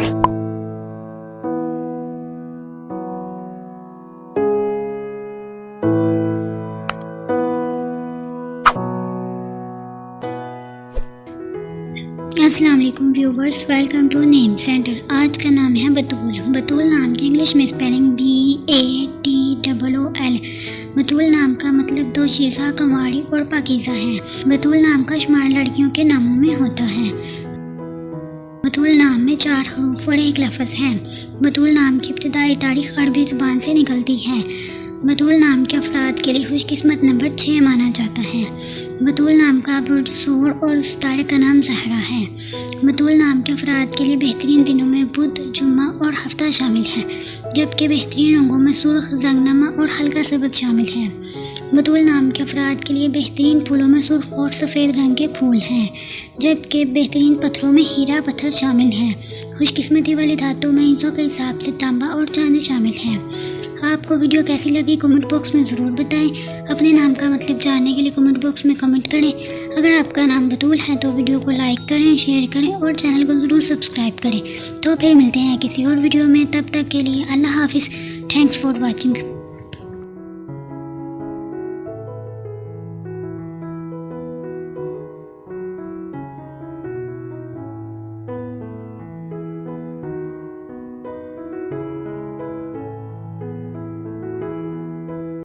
अस्सलाम वालेकुम viewers, welcome to name centre. आज का नाम है बतूल। बतूल नाम की इंग्लिश में स्पेलिंग BATOOL। बतूल नाम का मतलब दो चीज़ा, कंवारी और पाकीज़ा है। बतूल नाम का शुमार लड़कियों के नामों में होता है। बतूल नाम में 4 हरूफ और 1 लफ्ज़ है। बतूल नाम की इब्तिदाई तारीख अरबी ज़ुबान से निकलती है। बतूल नाम के अफराद के लिए खुशकिस्मत नंबर 6 माना जाता है। बतूल नाम का बुर्ज सूर और सितारे का नाम ज़हरा है। बतूल नाम के अफराद के लिए बेहतरीन दिनों में बुध, जुम्मा और हफ्ता शामिल है, जबकि बेहतरीन रंगों में सुर्ख, जंगनमा और हल्का सब्ज़ शामिल है। बतूल नाम के अफराद के लिए बेहतरीन फूलों में सुर्ख और सफ़ेद रंग के फूल हैं, जबकि बेहतरीन पत्थरों में हीरा पत्थर शामिल है। खुशकिस्मती वाली धातु में इंचों के हिसाब से तांबा और चांदी शामिल है। आपको वीडियो कैसी लगी कमेंट बॉक्स में ज़रूर बताएं। अपने नाम का मतलब जानने के लिए कमेंट बॉक्स में कमेंट करें। अगर आपका नाम बतूल है तो वीडियो को लाइक करें, शेयर करें और चैनल को ज़रूर सब्सक्राइब करें। तो फिर मिलते हैं किसी और वीडियो में, तब तक के लिए अल्लाह हाफिज़। Thanks for watching.